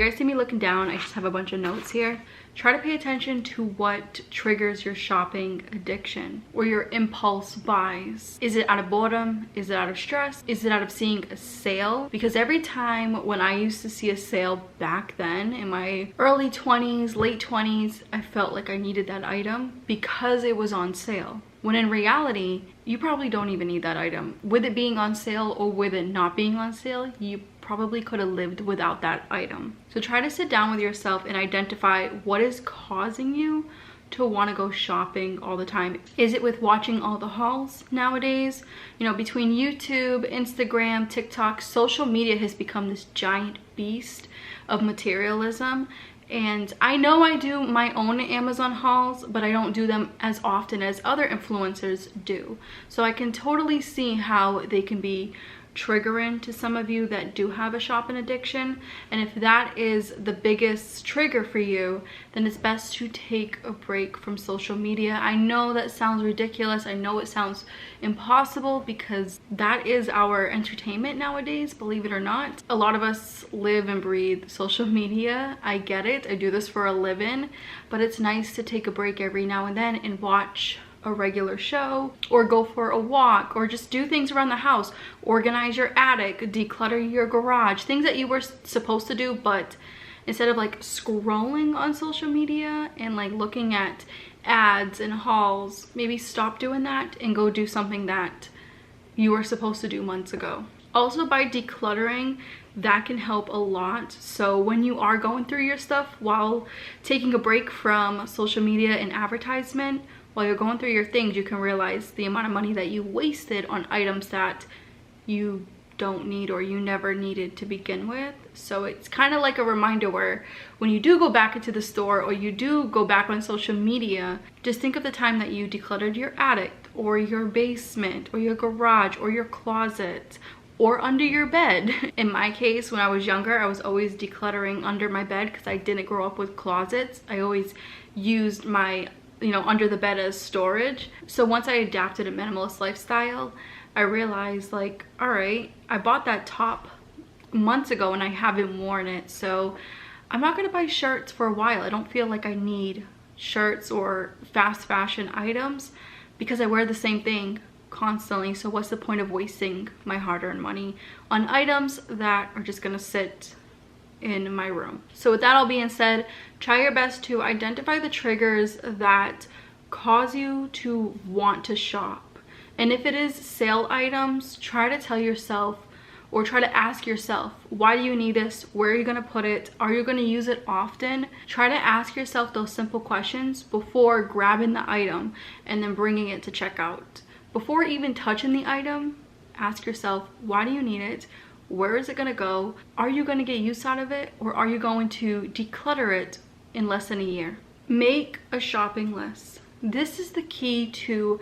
you guys see me looking down, I just have a bunch of notes here. Try to pay attention to what triggers your shopping addiction or your impulse buys. Is it out of boredom? Is it out of stress? Is it out of seeing a sale? Because every time when I used to see a sale back then in my early 20s, late 20s, I felt like I needed that item because it was on sale. When in reality, you probably don't even need that item. With it being on sale or with it not being on sale, you probably could have lived without that item. So try to sit down with yourself and identify what is causing you to want to go shopping all the time. Is it with watching all the hauls nowadays? You know, between YouTube, Instagram, TikTok, social media has become this giant beast of materialism. And I know I do my own Amazon hauls, but I don't do them as often as other influencers do. So I can totally see how they can be triggering to some of you that do have a shopping addiction. And if that is the biggest trigger for you, then it's best to take a break from social media. I know that sounds ridiculous. I know it sounds impossible because that is our entertainment nowadays, believe it or not. A lot of us live and breathe social media. I get it. I do this for a living, but it's nice to take a break every now and then and watch a regular show or go for a walk or just do things around the house. Organize your attic, declutter your garage, things that you were supposed to do, but instead of like scrolling on social media and like looking at ads and hauls, maybe stop doing that and go do something that you were supposed to do months ago. Also, by decluttering, that can help a lot. So when you are going through your stuff while taking a break from social media and advertisement, while you're going through your things, you can realize the amount of money that you wasted on items that you don't need or you never needed to begin with. So it's kind of like a reminder where when you do go back into the store or you do go back on social media, just think of the time that you decluttered your attic or your basement or your garage or your closet or under your bed. In my case, when I was younger, I was always decluttering under my bed because I didn't grow up with closets. I always used my under the bed as storage. So once I adapted a minimalist lifestyle, I realized like, all right, I bought that top months ago and I haven't worn it. So I'm not gonna buy shirts for a while. I don't feel like I need shirts or fast fashion items because I wear the same thing constantly. So what's the point of wasting my hard-earned money on items that are just gonna sit in my room? So with that all being said, try your best to identify the triggers that cause you to want to shop. And if it is sale items, try to tell yourself or try to ask yourself, why do you need this? Where are you going to put it? Are you going to use it often? Try to ask yourself those simple questions before grabbing the item and then bringing it to checkout. Before even touching the item, ask yourself, why do you need it? Where is it going to go? Are you going to get use out of it, or are you going to declutter it in less than a year? Make a shopping list. This is the key to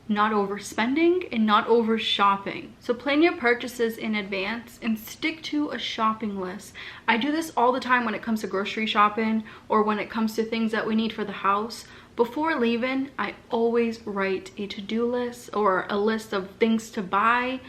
not overspending and not over shopping. So plan your purchases in advance and stick to a shopping list. I do this all the time when it comes to grocery shopping or when it comes to things that we need for the house. Before leaving, I always write a to-do list or a list of things to buy.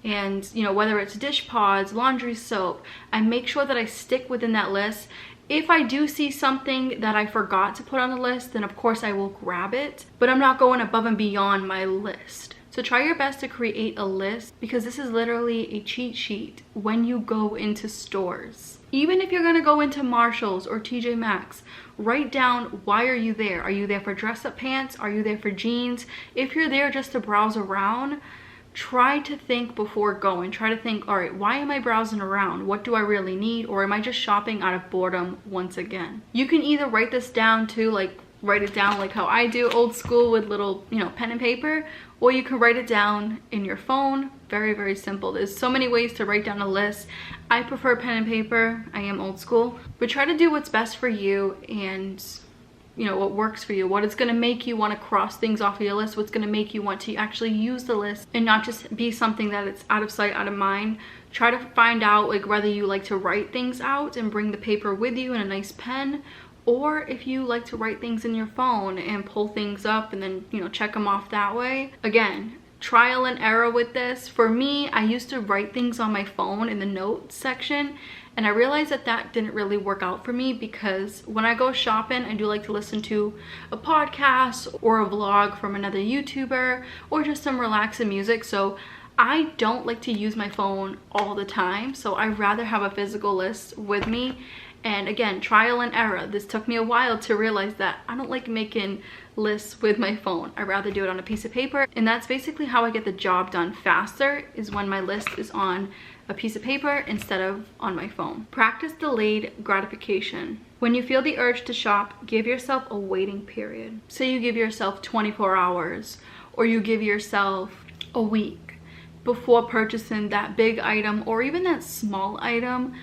And whether it's dish pods, laundry soap, I make sure that I stick within that list. If I do see something that I forgot to put on the list, then of course I will grab it, but I'm not going above and beyond my list. So try your best to create a list, because this is literally a cheat sheet when you go into stores. Even if you're gonna go into Marshalls or TJ Maxx, write down, why are you there? Are you there for dress-up pants? Are you there for jeans? If you're there just to browse around, try to think before going. Try to think, all right, why am I browsing around? What do I really need? Or am I just shopping out of boredom once again? You can either write this down too, like write it down like how I do, old school with little, pen and paper, or you can write it down in your phone. Very, very simple. There's so many ways to write down a list. I prefer pen and paper. I am old school, but try to do what's best for you and what works for you, what is going to make you want to cross things off of your list, what's going to make you want to actually use the list and not just be something that it's out of sight, out of mind. Try to find out like whether you like to write things out and bring the paper with you in a nice pen, or if you like to write things in your phone and pull things up and then check them off that way. Again, trial and error with this. For me, I used to write things on my phone in the notes section, And I realized that that didn't really work out for me, because when I go shopping, I do like to listen to a podcast or a vlog from another YouTuber or just some relaxing music. So I don't like to use my phone all the time. So I'd rather have a physical list with me. And again, trial and error. This took me a while to realize that I don't like making lists with my phone. I'd rather do it on a piece of paper. And that's basically how I get the job done faster, is when my list is on a piece of paper instead of on my phone. Practice delayed gratification. When you feel the urge to shop, give yourself a waiting period. Say you give yourself 24 hours, or you give yourself a week before purchasing that big item or even that small item.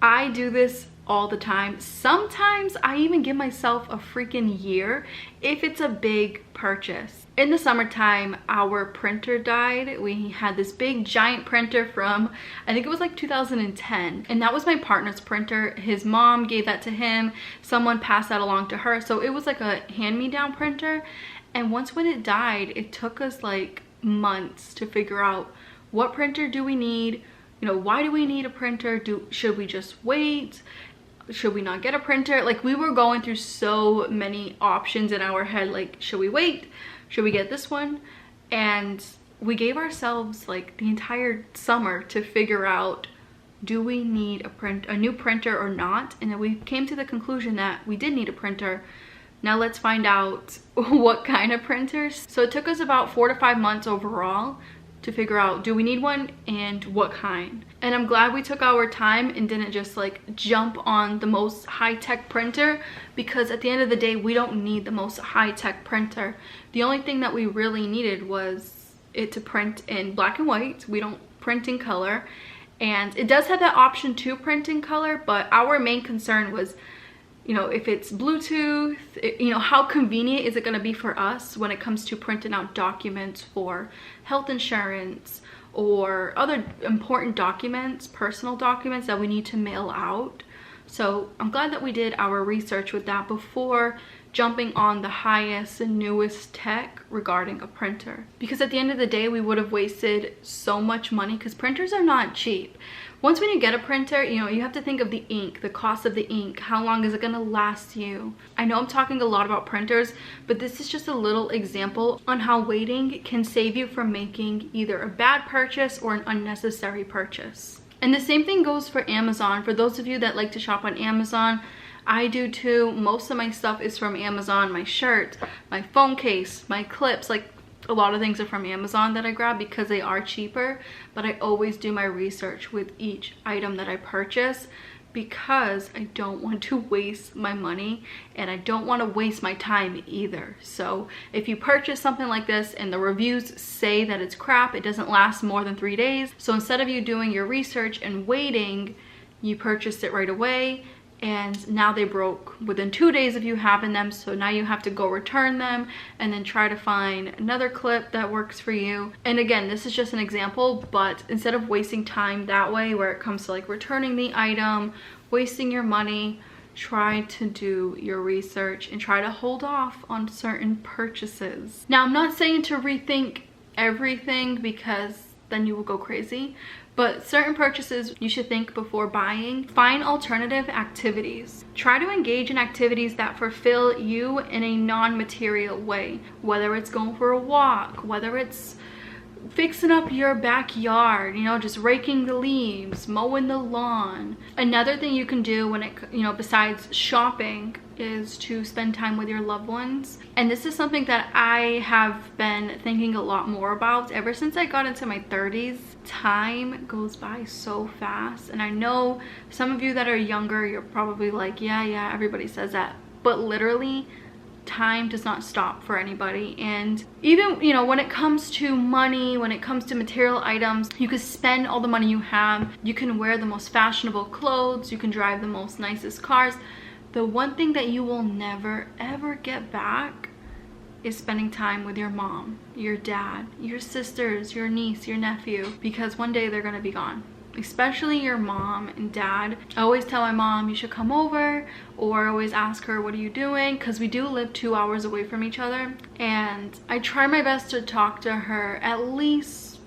I do this all the time. Sometimes I even give myself a freaking year if it's a big purchase. In the summertime, our printer died. We had this big giant printer from, I think it was like 2010, and that was my partner's printer. His mom gave that to him, someone passed that along to her, so it was like a hand-me-down printer. And once when it died, it took us like months to figure out, what printer do we need? You know, why do we need a printer? Should we just wait? Should we not get a printer? Like, we were going through so many options in our head, like, should we wait? Should we get this one? And we gave ourselves like the entire summer to figure out, do we need a new printer or not? And then we came to the conclusion that we did need a printer. Now let's find out what kind of printers. So it took us about 4 to 5 months overall to figure out, do we need one and what kind? And I'm glad we took our time and didn't just like jump on the most high-tech printer, because at the end of the day, we don't need the most high-tech printer. The only thing that we really needed was it to print in black and white. We don't print in color, and it does have that option to print in color, but our main concern was, you know, if it's Bluetooth, you know, how convenient is it going to be for us when it comes to printing out documents for health insurance or other important documents, personal documents that we need to mail out. So I'm glad that we did our research with that before jumping on the highest and newest tech regarding a printer. Because at the end of the day, we would have wasted so much money, because printers are not cheap. Once when you get a printer, you know, you have to think of the ink, the cost of the ink, how long is it gonna last you? I know I'm talking a lot about printers, but this is just a little example on how waiting can save you from making either a bad purchase or an unnecessary purchase. And the same thing goes for Amazon. For those of you that like to shop on Amazon, I do too. Most of my stuff is from Amazon. My shirt, my phone case, my clips, like a lot of things are from Amazon that I grab because they are cheaper. But I always do my research with each item that I purchase, because I don't want to waste my money and I don't want to waste my time either. So if you purchase something like this and the reviews say that it's crap, it doesn't last more than 3 days. So instead of you doing your research and waiting, you purchased it right away, and now they broke within 2 days of you having them. So now you have to go return them and then try to find another clip that works for you. And again, this is just an example, but instead of wasting time that way where it comes to like returning the item, wasting your money, try to do your research and try to hold off on certain purchases. Now, I'm not saying to rethink everything, because then you will go crazy. But certain purchases you should think before buying. Find alternative activities. Try to engage in activities that fulfill you in a non-material way. Whether it's going for a walk, whether it's fixing up your backyard, you know, just raking the leaves, mowing the lawn. Another thing you can do when it, you know, besides shopping, is to spend time with your loved ones. And this is something that I have been thinking a lot more about ever since I got into my 30s. Time goes by so fast, and I know some of you that are younger, you're probably like, yeah, everybody says that, but literally time does not stop for anybody. And even, you know, when it comes to money, when it comes to material items, you can spend all the money you have, you can wear the most fashionable clothes, you can drive the most nicest cars. The one thing that you will never ever get back is spending time with your mom, your dad, your sisters, your niece, your nephew, because one day they're gonna be gone. Especially your mom and dad. I always tell my mom, you should come over, or I always ask her, what are you doing? Because we do live 2 hours away from each other, and I try my best to talk to her at least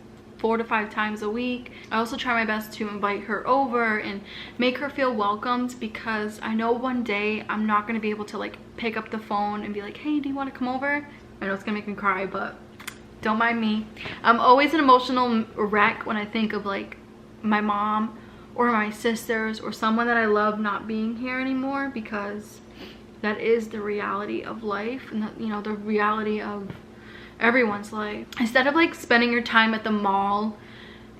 4 to 5 times a week. I also try my best to invite her over and make her feel welcomed, because I know one day I'm not going to be able to like pick up the phone and be like, hey, do you want to come over? I know it's gonna make me cry, but don't mind me. I'm always an emotional wreck when I think of like my mom or my sisters or someone that I love not being here anymore, because that is the reality of life, and that, you know, the reality of everyone's life. Instead of like spending your time at the mall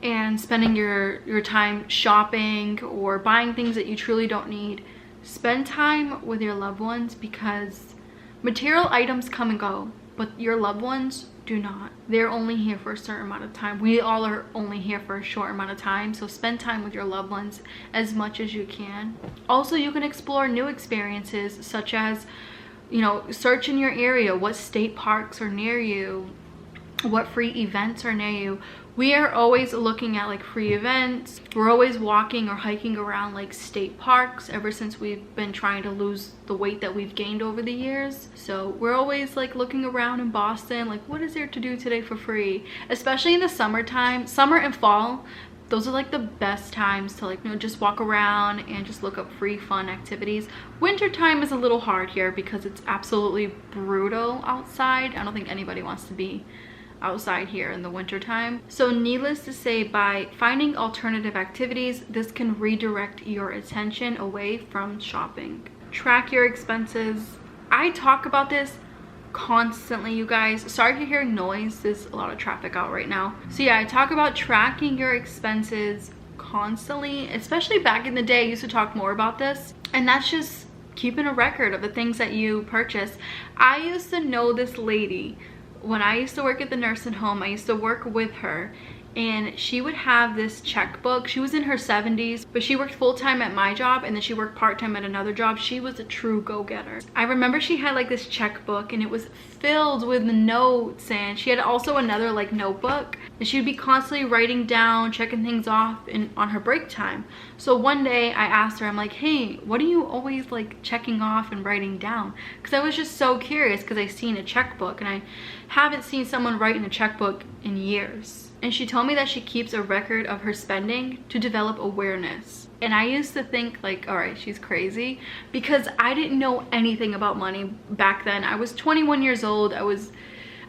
and spending your time shopping or buying things that you truly don't need, spend time with your loved ones, because material items come and go, but your loved ones do not. They're only here for a certain amount of time. We all are only here for a short amount of time, so spend time with your loved ones as much as you can. Also, you can explore new experiences, such as, you know, search in your area what state parks are near you, what free events are near you. We are always looking at like free events. We're always walking or hiking around like state parks ever since we've been trying to lose the weight that we've gained over the years. So we're always like looking around in Boston, like what is there to do today for free? Especially in the summertime, summer and fall, those are like the best times to like, you know, just walk around and just look up free fun activities. Winter time is a little hard here because it's absolutely brutal outside. I don't think anybody wants to be outside here in the winter time. So needless to say, by finding alternative activities, this can redirect your attention away from shopping. Track your expenses. I talk about this constantly, you guys. Sorry if you're hearing noise, there's a lot of traffic out right now. So yeah, I talk about tracking your expenses constantly. Especially back in the day, I used to talk more about this, and that's just keeping a record of the things that you purchase. I used to know this lady when I used to work at the nursing home. I used to work with her, and she would have this checkbook. She was in her 70s, but she worked full-time at my job, and then she worked part-time at another job. She was a true go-getter. I remember she had like this checkbook, and it was filled with notes, and she had also another like notebook, and she would be constantly writing down, checking things off on her break time. So one day I asked her, I'm like, hey, what are you always like checking off and writing down? Because I was just so curious, because I seen a checkbook, and I haven't seen someone write in a checkbook in years. And she told me that she keeps a record of her spending to develop awareness. And I used to think like, all right, she's crazy, because I didn't know anything about money back then. I was 21 years old. I was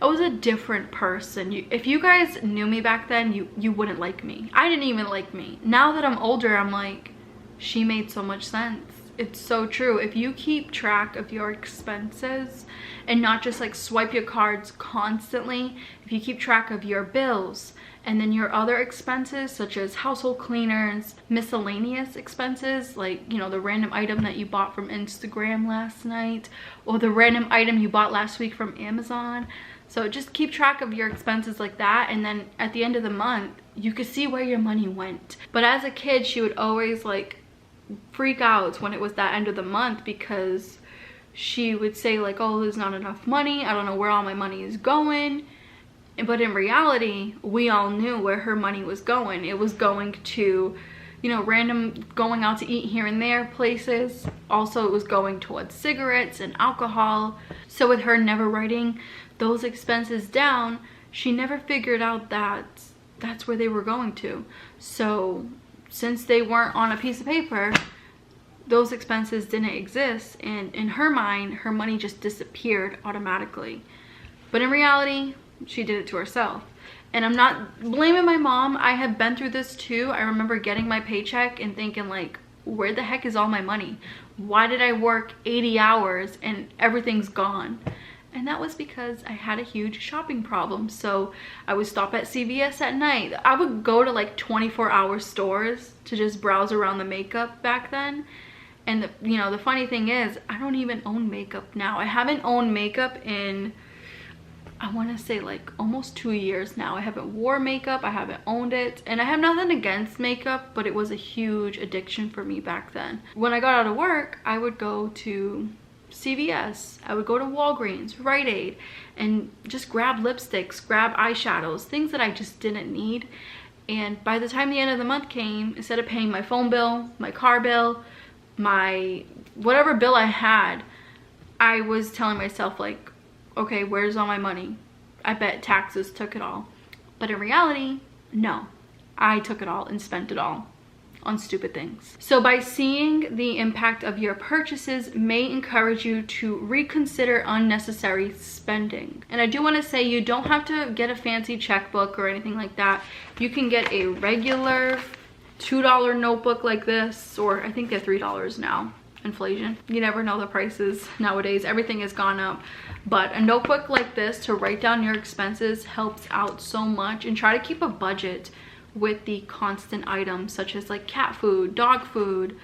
a different person. If you guys knew me back then, you wouldn't like me. I didn't even like me. Now that I'm older, I'm like, she made so much sense. It's so true. If you keep track of your expenses and not just like swipe your cards constantly, if you keep track of your bills and then your other expenses, such as household cleaners, miscellaneous expenses, like, you know, the random item that you bought from Instagram last night, or the random item you bought last week from Amazon. So just keep track of your expenses like that, and then at the end of the month, you could see where your money went. But as a kid, she would always like freak out when it was that end of the month, because she would say like, oh, there's not enough money, I don't know where all my money is going. But in reality, we all knew where her money was going. It was going to, you know, random going out to eat here and there places. Also, it was going towards cigarettes and alcohol. So with her never writing those expenses down, she never figured out that that's where they were going to. So since they weren't on a piece of paper, those expenses didn't exist, and in her mind, her money just disappeared automatically. But in reality, she did it to herself. And I'm not blaming my mom. I have been through this too. I remember getting my paycheck and thinking like, where the heck is all my money? Why did I work 80 hours and everything's gone? And that was because I had a huge shopping problem. So I would stop at CVS at night. I would go to like 24-hour stores to just browse around the makeup back then. And you know, the funny thing is, I don't even own makeup now. I haven't owned makeup in, I want to say like almost 2 years now. I haven't wore makeup, I haven't owned it, and I have nothing against makeup, but it was a huge addiction for me back then. When I got out of work, I would go to CVS, I would go to Walgreens, Rite Aid, and just grab lipsticks, grab eyeshadows, things that I just didn't need. And by the time the end of the month came, instead of paying my phone bill, my car bill, my whatever bill I had, I was telling myself like, okay, where's all my money? I bet taxes took it all. But in reality, No, I took it all and spent it all on stupid things. So by seeing the impact of your purchases may encourage you to reconsider unnecessary spending. And I do want to say, you don't have to get a fancy checkbook or anything like that. You can get a regular $2 notebook like this, or I think they're $3 now. Inflation, you never know the prices nowadays, everything has gone up. But a notebook like this to write down your expenses helps out so much. And try to keep a budget with the constant items such as like cat food, dog food,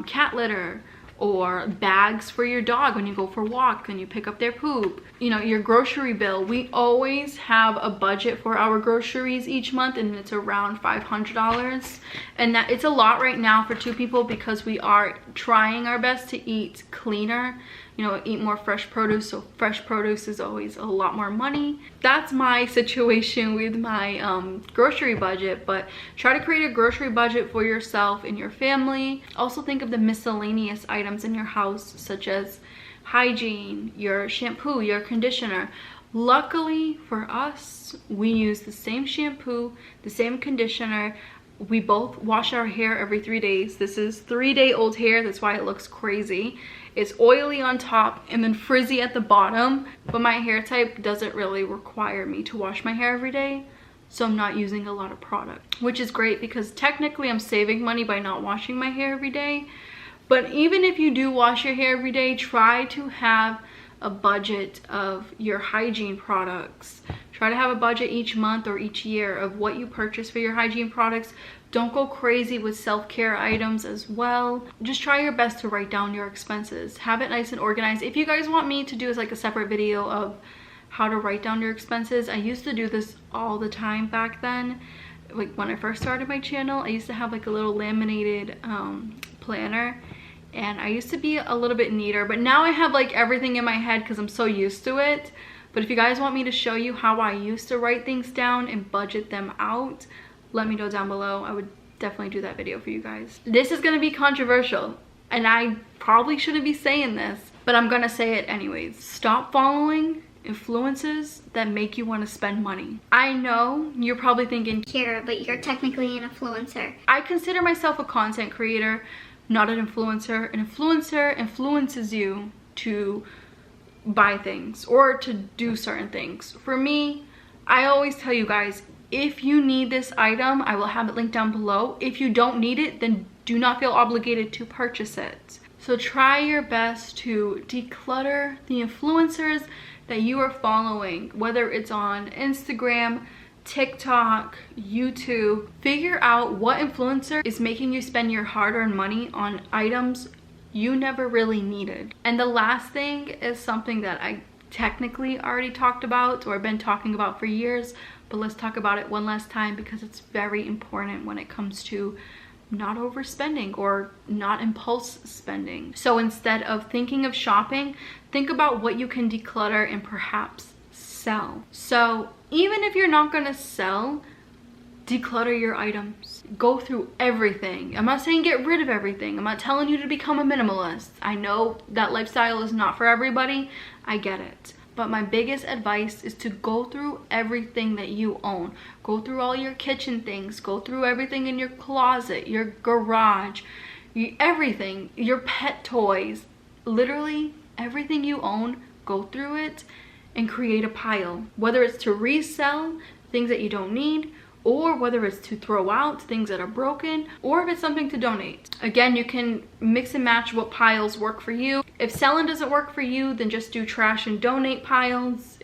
cat litter, or bags for your dog when you go for a walk and you pick up their poop. You know, your grocery bill. We always have a budget for our groceries each month, and it's around $500. And that it's a lot right now for 2 people because we are trying our best to eat cleaner, you know, eat more fresh produce. So fresh produce is always a lot more money. That's my situation with my grocery budget. But try to create a grocery budget for yourself and your family. Also think of the miscellaneous items in your house, such as hygiene, your shampoo, your conditioner. Luckily for us, we use the same shampoo, the same conditioner. We both wash our hair every 3 days. This is 3-day-old hair, that's why it looks crazy. It's oily on top and then frizzy at the bottom, but my hair type doesn't really require me to wash my hair every day, so I'm not using a lot of product, which is great because technically I'm saving money by not washing my hair every day. But even if you do wash your hair every day, try to have a budget of your hygiene products. Try to have a budget each month or each year of what you purchase for your hygiene products. Don't go crazy with self-care items as well. Just try your best to write down your expenses. Have it nice and organized. If you guys want me to do like a separate video of how to write down your expenses, I used to do this all the time back then. Like when I first started my channel, I used to have like a little laminated planner, and I used to be a little bit neater, but now I have like everything in my head because I'm so used to it. But if you guys want me to show you how I used to write things down and budget them out, let me know down below. I would definitely do that video for you guys. This is gonna be controversial, and I probably shouldn't be saying this, but I'm gonna say it anyways. Stop following influences that make you want to spend money. I know you're probably thinking, Kira, but you're technically an influencer. I consider myself a content creator, not an influencer. An influencer influences you to buy things or to do certain things. For me, I always tell you guys, if you need this item, I will have it linked down below. If you don't need it, then do not feel obligated to purchase it. So try your best to declutter the influencers that you are following, whether it's on Instagram, TikTok, YouTube. Figure out what influencer is making you spend your hard-earned money on items you never really needed. And the last thing is something that I technically already talked about, or I've been talking about for years, but let's talk about it one last time because it's very important when it comes to not overspending or not impulse spending. So instead of thinking of shopping, think about what you can declutter and perhaps sell. So even if you're not going to sell, declutter your items. Go through everything. I'm not saying get rid of everything. I'm not telling you to become a minimalist. I know that lifestyle is not for everybody. I get it. But my biggest advice is to go through everything that you own. Go through all your kitchen things. Go through everything in your closet, your garage, everything, your pet toys. Literally everything you own, go through it and create a pile. Whether it's to resell things that you don't need, or whether it's to throw out things that are broken, or if it's something to donate. Again, you can mix and match what piles work for you. If selling doesn't work for you, then just do trash and donate piles.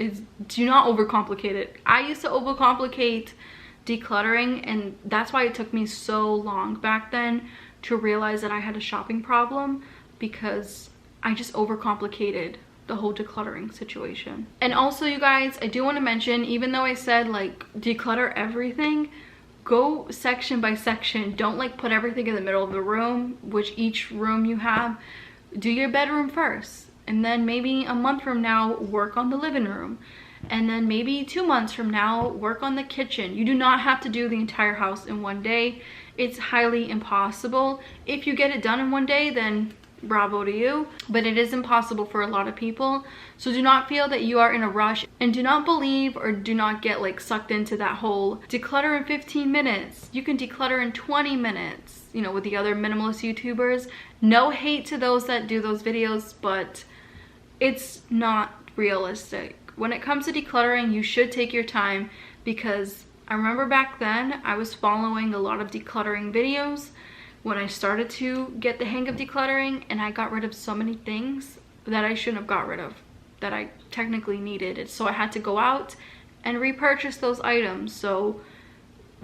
Do not overcomplicate it. I used to overcomplicate decluttering, and that's why it took me so long back then to realize that I had a shopping problem, because I just overcomplicated the whole decluttering situation. And also, you guys, I do want to mention, even though I said like declutter everything, go section by section. Don't like put everything in the middle of the room, which each room you have. Do your bedroom first, and then maybe a month from now work on the living room, and then maybe 2 months from now work on the kitchen. You do not have to do the entire house in one day. It's highly impossible. If you get it done in one day, then bravo to you, but it is impossible for a lot of people. So do not feel that you are in a rush, and do not believe or do not get like sucked into that whole declutter in 15 minutes. You can declutter in 20 minutes, you know, with the other minimalist YouTubers. No hate to those that do those videos, but it's not realistic. When it comes to decluttering, you should take your time, because I remember back then I was following a lot of decluttering videos when I started to get the hang of decluttering, and I got rid of so many things that I shouldn't have got rid of, that I technically needed. So I had to go out and repurchase those items. So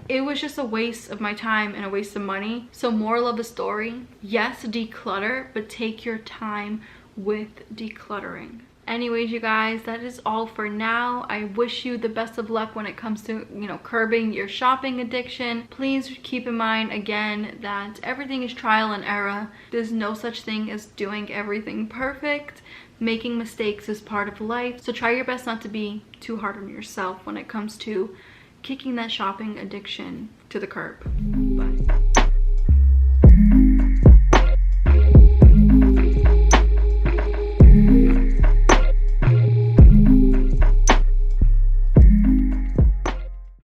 it was just a waste of my time and a waste of money. So moral of the story, yes, declutter, but take your time with decluttering. Anyways, you guys, that is all for now. I wish you the best of luck when it comes to, you know, curbing your shopping addiction. Please keep in mind again that everything is trial and error. There's no such thing as doing everything perfect. Making mistakes is part of life. So try your best not to be too hard on yourself when it comes to kicking that shopping addiction to the curb.